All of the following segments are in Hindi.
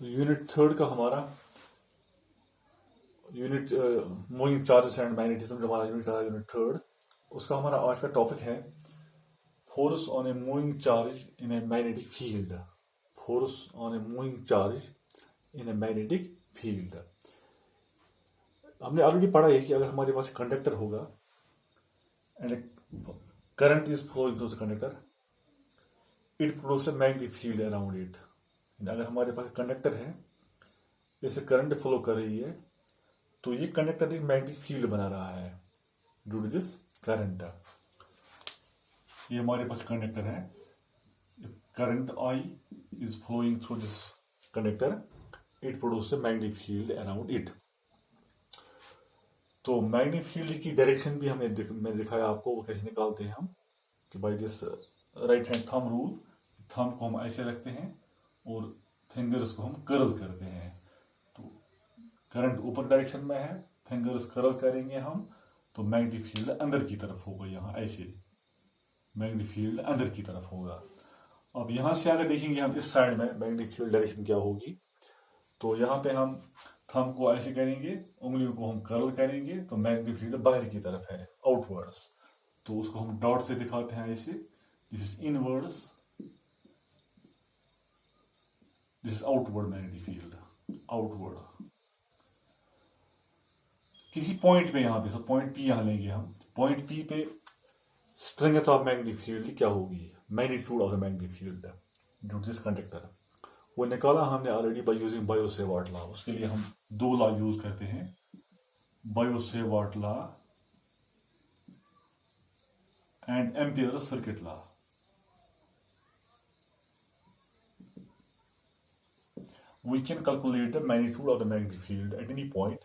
तो यूनिट थर्ड का हमारा unit moving charges and magnetism जो हमारा यूनिट था यूनिट थर्ड, उसका हमारा आज का टॉपिक है force on a moving charge in a magnetic field. Force on a moving charge in a magnetic field. हमने ऑलरेडी पढ़ा है कि अगर हमारे पास कंडक्टर होगा and current is flowing through the conductor, it produce a magnetic field around it. अगर हमारे पास कंडक्टर है, जैसे करंट फ्लो कर रही है, तो ये कंडक्टर एक मैग्नेटिक फील्ड बना रहा है ड्यू टू दिस करंट। ये हमारे पास कंडक्टर है, current I is flowing through this conductor, it produce a magnetic field around it. तो मैग्नेटिक फील्ड की डायरेक्शन भी मैंने दिखाया आपको, वो कैसे निकालते हैं हम, कि by this right hand thumb rule. Thumb को हम ऐसे रखते हैं और फिंगर्स को हम कर्ल करते हैं। तो करंट ऊपर डायरेक्शन में है, फिंगर्स कर्ल करेंगे हम, तो मैग्नेटिक फील्ड अंदर की तरफ होगा। यहाँ ऐसे मैग्नेटिक फील्ड अंदर की तरफ होगा। अब यहां से अगर देखेंगे हम इस साइड में मैग्नेटिक फील्ड डायरेक्शन क्या होगी, तो यहाँ पे हम थंब को ऐसे करेंगे, उंगलियों को हम कर्ल करेंगे, तो मैग्नेटिक फील्ड बाहर की तरफ है, आउटवर्ड्स। तो उसको हम डॉट से दिखाते हैं ऐसे, this is inwards, this is outward magnetic field, outward. किसी पॉइंट पे यहाँ पे, सब पॉइंट पी यहाँ लेंगे हम, पॉइंट पी पे स्ट्रेंथ ऑफ मैग्नेटिक फील्ड क्या होगी, magnitude of the magnetic field due to this conductor. वो निकाला हमने already by using Biot Savart law. उसके लिए हम दो लॉ यूज करते हैं, Biot Savart law and Ampere circuit law. We can calculate the magnitude of the magnetic field at any point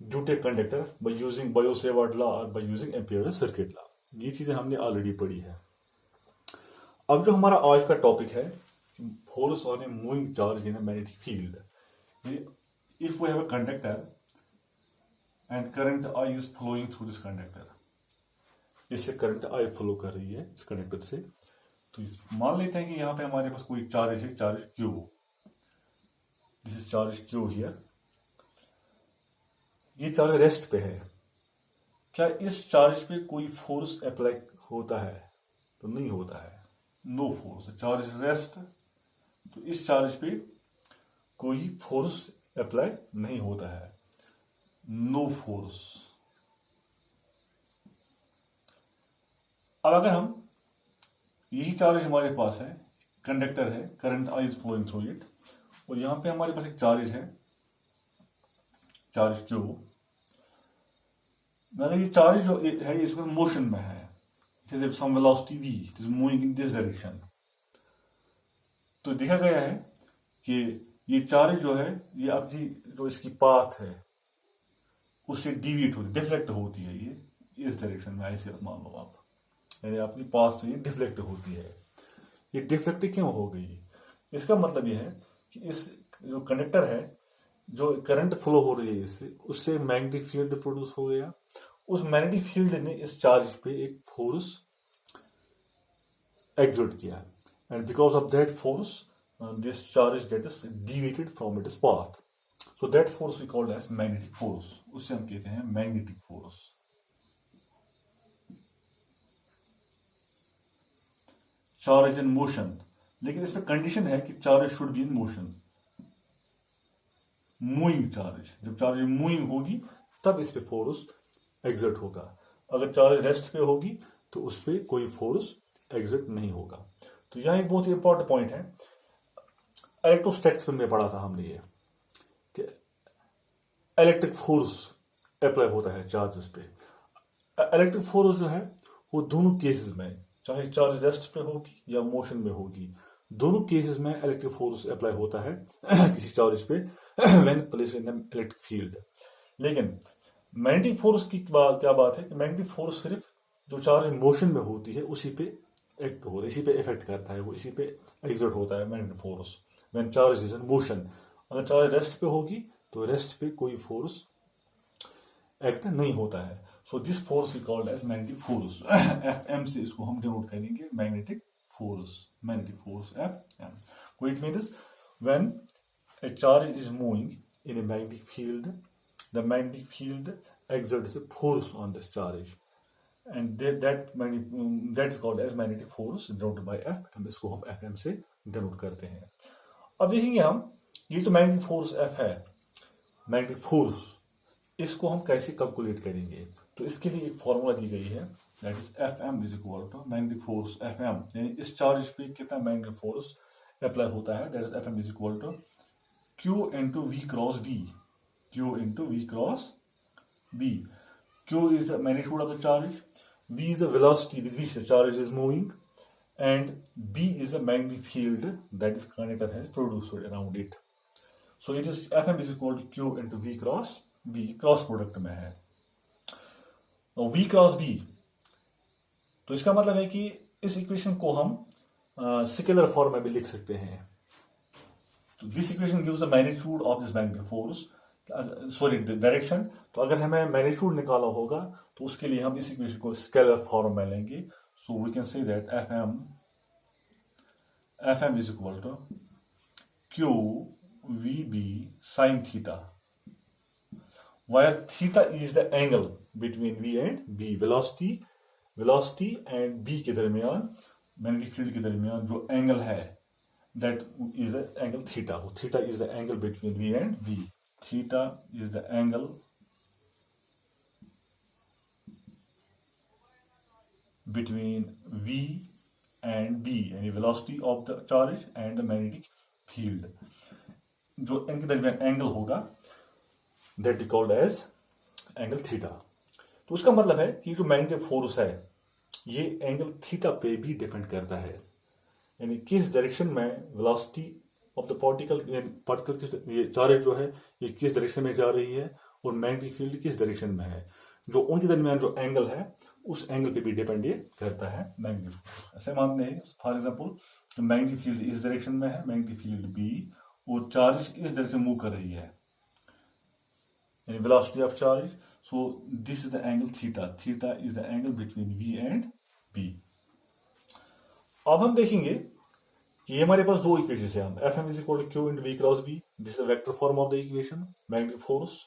due to a conductor by using Biot-Savart law or by using Ampere's circuit law। ये चीजें हमने ऑलरेडी पढ़ी है। अब जो हमारा आज का टॉपिक है, force on a moving charge in a magnetic field. If we have a conductor and current I is flowing through this conductor, इससे करंट आई फ्लो कर रही है इस कंडक्टर से। तो मान लेते हैं कि यहाँ पे हमारे पास कोई चार्ज है, charge Q. This is charge Q here. ये चार्ज रेस्ट पे है। क्या इस चार्ज पे कोई फोर्स अप्लाई होता है? तो नहीं होता है, नो फोर्स। चार्ज रेस्ट, तो इस चार्ज पे कोई फोर्स अप्लाई नहीं होता है, नो फोर्स। अब अगर हम, यही चार्ज हमारे पास है, कंडक्टर है, current I is flowing through it, और यहां पे हमारे पास एक चार्ज है, चार्ज क्यू। मगर ये चार्ज जो है इसमें मोशन में है, it is some velocity v, it is moving in this direction. तो देखा गया है कि ये चार्ज जो है, ये अपनी जो इसकी पाथ है उससे डिविएट होती, डिफ्लेक्ट होती है, ये इस डायरेक्शन में ऐसे मान लो आप, यानी अपनी पाथ से ये डिफ्लेक्ट होती है। ये डिफ्लेक्ट क्यों हो गई? इसका मतलब ये है कि इस जो कंडक्टर है, जो करंट फ्लो हो रही है इससे, उससे मैग्नेटिक फील्ड प्रोड्यूस हो गया। उस मैग्नेटिक फील्ड ने इस चार्ज पे एक फोर्स एक्सर्ट किया, and because of that force this charge gets deviated from its path. So that force we called as magnetic force. उससे हम कहते हैं magnetic force. Charge in motion, लेकिन इसमें कंडीशन है कि charge should be in motion, moving charge. जब चार्ज मूविंग होगी तब इस पे फोर्स एक्सर्ट होगा। अगर चार्ज रेस्ट पे होगी तो उस पर कोई फोर्स एक्सर्ट नहीं होगा। तो यहां एक बहुत ही इंपॉर्टेंट पॉइंट है, इलेक्ट्रोस्टैटिक्स में पढ़ा था हमने ये, कि इलेक्ट्रिक फोर्स अप्लाई होता है चार्जेस पे। इलेक्ट्रिक फोर्स जो है वो दोनों केसेस में, चाहे चार्ज रेस्ट पे होगी या मोशन में होगी, दोनों केसेस में इलेक्ट्रिक फोर्स अप्लाई होता है किसी चार्ज पे when placed in electric field. लेकिन मैग्नेटिक फोर्स की क्या बात है कि मैग्नेटिक फोर्स सिर्फ जो चार्ज मोशन में होती है उसी पे एक्ट होता है, इसी पे इफेक्ट करता है, वो इसी पे एक्सर्ट होता है magnetic force when charge is in motion. अगर चार्ज रेस्ट पे होगी तो रेस्ट पे कोई फोर्स एक्ट नहीं होता है। So this force we called as magnetic force. Fm से इसको हम डिनोट करेंगे magnetic force, magnetic force Fm. So it means when a charge is moving in a magnetic field, the magnetic field exerts a force on this charge, and that's called as magnetic force denoted by F. इसको हम Fm से डिनोट करते हैं. अब देखेंगे हम ये तो मैग्नेटिक फोर्स F है, मैग्नेटिक फोर्स, इसको हम कैसे कैलकुलेट करेंगे. तो इसके लिए एक फॉर्मूला दी गई है, that is Fm is equal to magnetic force Fm, यानी इस चार्ज पे कितना मैग्नेटिक फोर्स अप्लाई होता है, that is Fm is equal to Q into V cross B. Q into V cross B. Q is the magnitude of the charge, V is the velocity with which the charge is moving, and B is the magnetic field that is conductor has produced around it. So it is Fm is equal to Q into V cross B, cross product में है. V क्रॉस B, तो इसका मतलब है कि इस इक्वेशन को हम स्केलर फॉर्म में भी लिख सकते हैं. तो this equation gives the magnitude of this magnetic force, sorry direction. तो अगर हमें मैग्नीट्यूड निकाला होगा तो उसके लिए हम इस इक्वेशन को स्केलर फॉर्म में लेंगे. So we can say that Fm is equal to Q VB sin theta, where theta is the angle between V and B, velocity and B के दरमियान, मैग्नेटिक फील्ड के दरमियान जो एंगल है, that is the angle theta. Theta is the angle between V and B. Theta is the angle between V and B, यानी velocity of the charge and the magnetic field. जो इनके दरमियान एंगल होगा, that is called as angle theta. तो उसका मतलब है कि जो मैग्नेटिक फोर्स है ये एंगल थीटा पे भी डिपेंड करता है, यानी किस डायरेक्शन में वेलोसिटी ऑफ द पार्टिकल ये चार्ज जो है ये किस डायरेक्शन में जा रही है और मैग्नेटिक फील्ड किस डायरेक्शन में है, जो उनके दरमियान जो एंगल है उस एंगल पे भी डिपेंड ये करता है मैग्नेटिक फोर्स. ऐसे मानते हैं फॉर एग्जांपल मैग्नेटिक फील्ड इस डायरेक्शन में है, मैग्नेटिक फील्ड बी, और चार्ज इस डायरेक्शन मूव कर रही है, यानी velocity of charge. So this is the angle theta. Theta is the angle between V and B. अब हम देखेंगे कि ये हमारे पास दो इक्वेशन है. हम Fm is equal to Q into V cross B, this is the vector form of the equation, magnetic force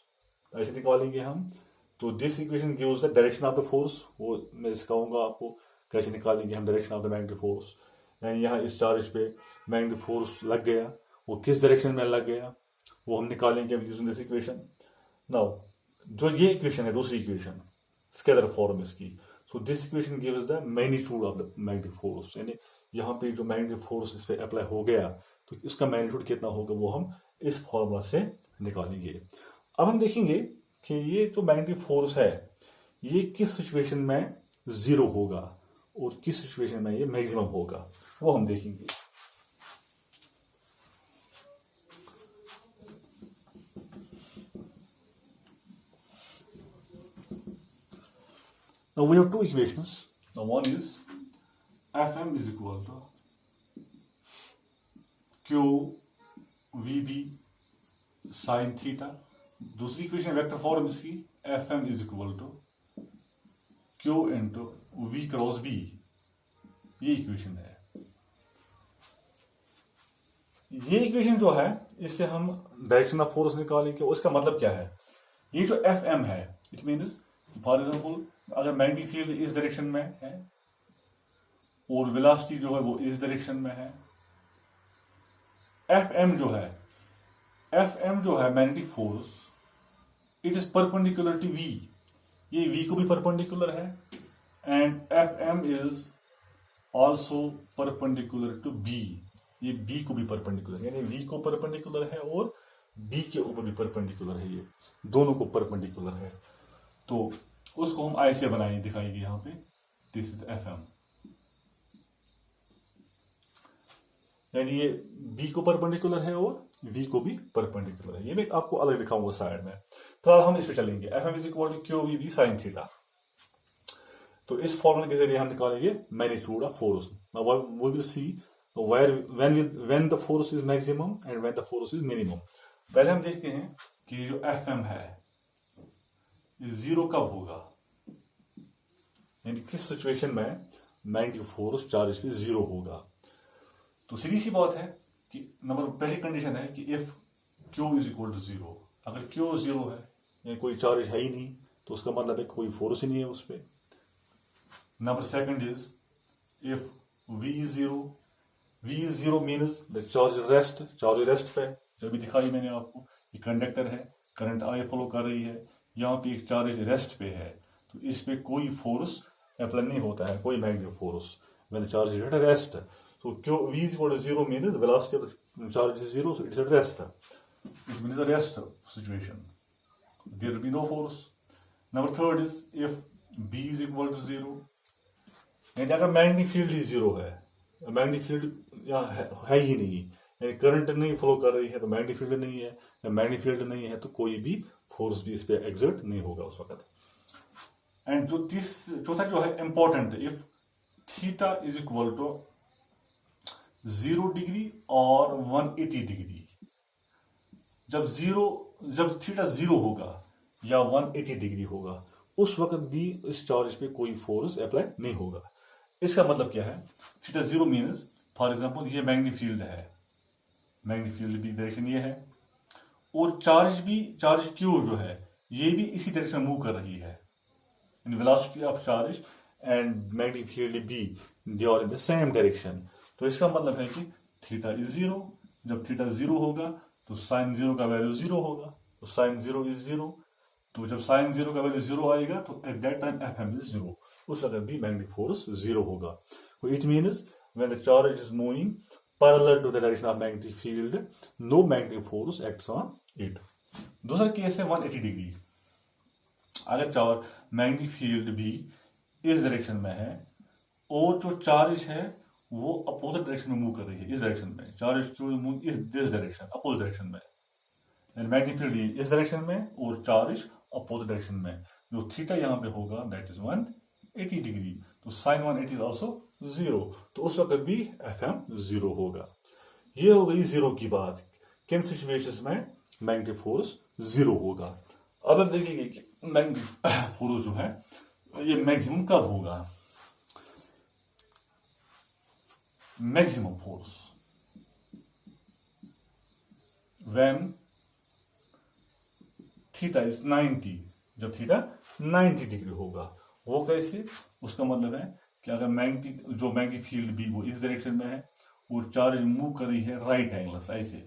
ऐसे निकालेंगे हम. तो this equation gives the direction of the force, वो मैं सिखाऊंगा आपको कैसे निकालेंगे हम direction of the magnetic force. यानी यहाँ इस चार्ज पे मैग्नेटिक फोर्स लग गया, वो किस डायरेक्शन में लग गया वो हम निकालेंगे यूजिंग दिस इक्वेशन. नाउ जो ये इक्वेशन है दूसरी इक्वेशन स्केलर फॉर्म इसकी, so this equation gives the magnitude of the magnetic force, यानी यहाँ पे जो मैग्नेटिक फोर्स इस पे अप्लाई हो गया तो इसका मैग्नीट्यूड कितना होगा वो हम इस फॉर्मूला से निकालेंगे. अब हम देखेंगे कि ये जो मैग्नेटिक फोर्स है ये किस सिचुएशन में जीरो होगा और किस सिचुएशन में ये मैक्सिमम होगा वो हम देखेंगे. Now we have two equations. Now one is Fm is equal to Q VB sin theta. दूसरी इक्वेशन वेक्टर फॉर्म इसकी Fm is equal to Q into V cross B. ये इक्वेशन है. ये इक्वेशन जो है इससे हम डायरेक्शन ऑफ फोर्स निकालेंगे. उसका मतलब क्या है, ये जो Fm है इट मीन्स फॉर एग्जाम्पल अगर मैग्नेटिक फील्ड इस डायरेक्शन में है और वेलोसिटी जो है वो इस डायरेक्शन में है, Fm जो है magnetic force, it is perpendicular to V. ये V को भी परपेंडिकुलर है and Fm is also perpendicular to B. ये B को भी परपेंडिकुलर, यानी V को परपेंडिकुलर है और B के ऊपर भी परपेंडिकुलर है, ये दोनों को परपेंडिकुलर है. तो उसको हम ऐसे बनाएंगे, दिखाएंगे यहां पे, दिस इज Fm, यानी ये B को परपेंडिकुलर है और V को भी परपेंडिकुलर है. ये मैं आपको अलग दिखाऊंगा साइड में. फिलहाल हम इस पे चलेंगे. Fm is equal to Q VB sin theta. तो इस फॉर्मूला के जरिए हम निकालेंगे magnitude of force. Now we will see when the force is maximum and when the force is minimum. पहले हम देखते हैं कि जो Fm है जीरो कब होगा, यानी किस सिचुएशन में मैग्नेटिक फोर्स चार्ज पे जीरो होगा. तो सीधी सी बात है कि नंबर पहली कंडीशन है कि if Q is equal to zero. अगर Q जीरो है या कोई चार्ज है ही नहीं तो उसका मतलब है कोई फोर्स ही नहीं है उस पर। Number second is if V is zero, V is zero means the charge rest पे, जो भी दिखाई मैंने आपको, ये कंडक्टर है, करंट I फ्लो कर रही है, यहाँ पे एक चार्ज रेस्ट पे है, तो इस पे कोई फोर्स अप्लाई नहीं होता है, कोई magnetic force when the charge is at rest. So V is equal to zero means the velocity of the charge is zero, so it's at rest. It means a rest situation. There will be no force. Number third is if B is equal to zero, यानी अगर मैग्नेटिक फील्ड ही जीरो है, मैग्नेटिक फील्ड यहाँ है ही नहीं, यानी करंट नहीं फ्लो कर रही है तो मैग्नेटिक फील्ड नहीं है, या मैग्नेटिक फील्ड नहीं है तो कोई भी फोर्स भी इस पे एग्जर्ट नहीं होगा उस वक्त। एंड जो चौथा जो है important, if theta is equal to 0 degree और 180 डिग्री, जब थीटा 0 होगा या 180 डिग्री होगा उस वक्त भी इस चार्ज पे कोई फोर्स अप्लाई नहीं होगा। इसका मतलब क्या है, थीटा 0 मीन्स फॉर एग्जांपल ये मैग्नेटिक फील्ड है, मैग्नेटिक फील्ड भी डायरेक्शन ये है, और चार्ज क्यू जो है ये भी इसी डायरेक्शन मूव कर रही है, in velocity of charge and magnetic field B they are in the same direction. तो इसका मतलब है कि थीटा इज 0, जब थीटा 0 होगा तो साइन 0 का वैल्यू 0 होगा, तो साइन 0 इज 0, तो जब साइन 0 का वैल्यू 0 आएगा तो at that time FM is 0, उस वक्त भी मैग्नेटिक फोर्स 0 होगा। It means when the charge is moving parallel to the direction of magnetic field, no magnetic force acts on it. दूसरा केस है 180 डिग्री। अगर चार्ज मैग्नेटिक फील्ड भी इस डायरेक्शन में है और जो चार्ज है वो अपोजिट डायरेक्शन में मूव कर रही है, इस डायरेक्शन में चार्ज क्यों मूव इस दिस डायरेक्शन, अपोजिट डायरेक्शन में, मैग्नेटिक फील्ड इस डायरेक्शन में और चार्ज अपोजिट डायरेक्शन में, जो थीटा यहाँ पे होगा दैट इज 180 डिग्री, तो साइन 180 इज ऑल्सो 0, तो उस वक्त भी FM 0 होगा। ये हो गई 0 की बात, किन सिचुएशंस में मैग्नेटिक फोर्स 0 होगा। अब हम देखेंगे कि मैग्नेटिक फोर्स जो है ये मैक्सिमम कब होगा। Maximum force when theta is 90, जब थीटा 90 डिग्री होगा। वो कैसे, उसका मतलब है कि अगर मैग्नेटिक फील्ड भी वो इस डायरेक्शन में है और चार्ज मूव कर रही है राइट एंगल ऐसे,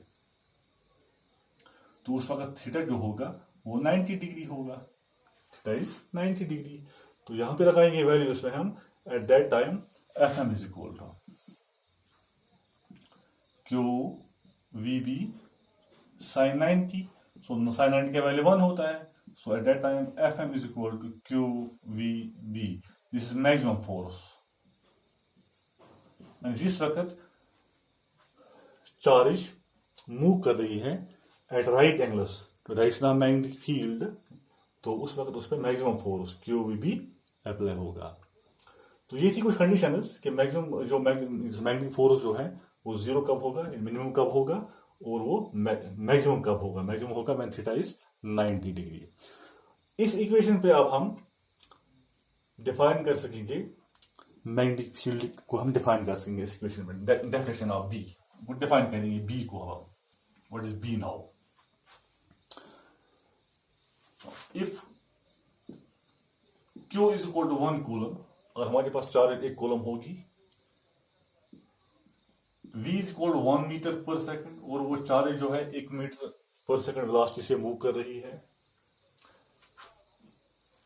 तो उस वक्त थीटा जो होगा वो 90 डिग्री होगा, थीटा इज 90 डिग्री। तो यहां पे लगाएंगे वैल्यू इसमें हम, at that time FM is equal to QVB sin 90, so sin 90 का वैल्यू 1 होता है, so at that time FM is equal to QVB, this is maximum force. जिस वक्त चार्ज मूव कर रही है at right angles to direction of magnetic field, तो उस वक्त उस पर मैक्सिमम फोर्स QVB अप्लाई होगा। तो ये थी कुछ कंडीशंस कि मैग्नेटिक फोर्स जो है वो 0 कब होगा, मिनिमम कब होगा, और वो मैक्सिमम कब होगा। मैक्सिमम होगा व्हेन थीटा इज 90 डिग्री। इस इक्वेशन पे अब हम डिफाइन कर सकेंगे मैग्नेटिक फील्ड को, हम डिफाइन कर सकेंगे इस इक्वेशन में, डेफिनेशन ऑफ बी वो डिफाइन करेंगे बी को हम, what is B now. If Q is equal to 1 coulomb, अगर हमारे पास चार्ज 1 कूलम होगी, V is equal to 1 metre per second, और वो चार्ज जो है 1 मीटर पर सेकंड वेलोसिटी से मूव कर रही है,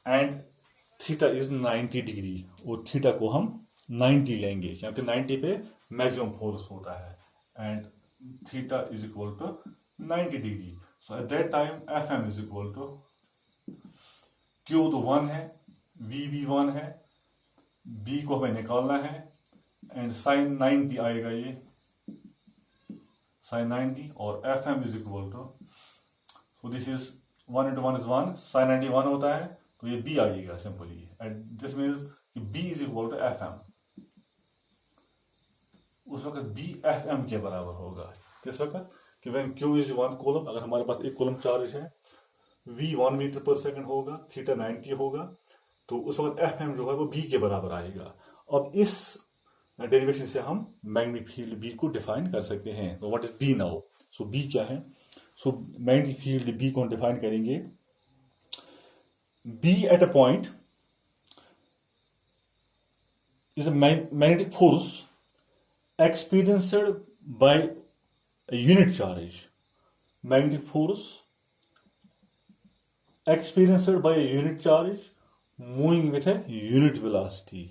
एंड थीटा इज 90 डिग्री, और थीटा को हम 90 लेंगे क्योंकि 90 पे मैक्सिमम फोर्स होता है, and theta is equal to 90 degree. So at that time FM is equal to Q तो 1 है, V भी 1 है, B को हमें निकालना है, एंड साइन 90 आएगा ये साइन 90, और FM is equal to, so this is 1 into 1 is 1, sine 90 1 होता है, तो ये B आएगा सिंपली, एंड दिस मीन्स कि B is equal to FM। उस वक्त B FM के बराबर होगा, किस वक्त कि व्हेन Q इज 1 कूलम, अगर हमारे पास 1 कूलम चार्ज है, V 1 मीटर पर सेकंड होगा, थीटा 90 होगा, तो उस वक्त FM जो है वो B के बराबर आएगा। अब इस डेरिवेशन से हम मैग्नेटिक फील्ड B को डिफाइन कर सकते हैं। तो what is B now, so B क्या है, सो मैग्नेटिक फील्ड बी को हम डिफाइन करेंगे, B at a point is a magnetic force experienced by a unit charge. Magnetic force experienced by a unit charge moving with a unit velocity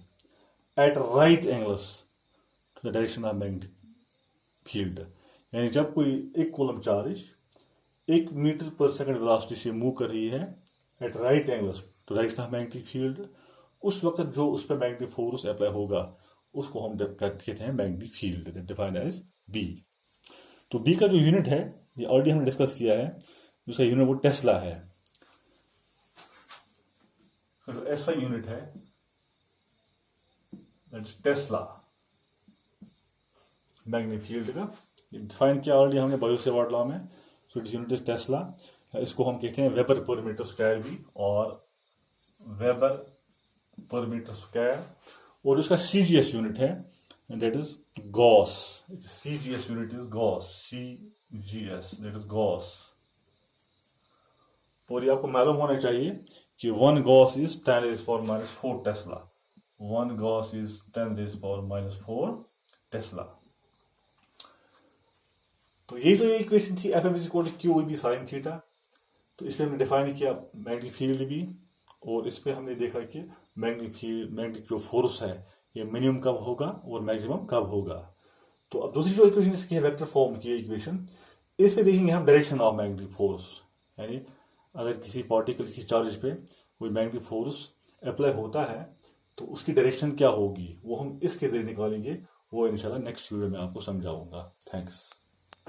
at right angles to the direction of magnetic field. यानी जब कोई एक coulomb charge 1 metre per second velocity से मूव कर रही है at right angles to direction of magnetic field, उस वक्त जो उस पर मैग्नेटिक फोर्स अप्लाई होगा उसको हम कहते हैं magnetic field, defined as B. तो बी का जो यूनिट है ये ऑलरेडी हमने डिस्कस किया है, उसका यूनिट वो टेस्ला है। तो जो ऐसा यूनिट है टेस्ला मैग्नेटिक फील्ड का, डिफाइन किया ऑलरेडी हमने बायो-सेवर्ट लॉ में। So it unit is Tesla. इसको हम कहते हैं वेबर पर मीटर स्क्वायर भी, और वेबर पर मीटर स्क्वायर। और उसका सीजीएस यूनिट है that is gauss. CGS unit is gauss, CGS that is gauss. और ये आपको मालूम होना चाहिए कि 1 gauss is 10⁻⁴ tesla. 1 gauss is 10⁻⁴ tesla. तो ये जो इक्वेशन थी F M is equal to Q B sine theta, तो इस पर हमने डिफाइन किया मैग्नेटिक फील्ड भी, और इस पर हमने देखा कि मैग्नेटिक जो फोर्स है ये मिनिमम कब होगा और मैक्सिमम कब होगा। तो अब दूसरी जो इक्वेशन इसकी है वेक्टर फॉर्म की इक्वेशन, इस पे देखेंगे हम डायरेक्शन ऑफ मैग्नेटिक फोर्स। यानी अगर किसी पार्टिकल की चार्ज पे कोई मैग्नेटिक फोर्स अप्लाई होता है तो उसकी डायरेक्शन क्या होगी वो हम इसके जरिए निकालेंगे, वो इंशाल्लाह नेक्स्ट वीडियो में आपको समझाऊंगा। थैंक्स।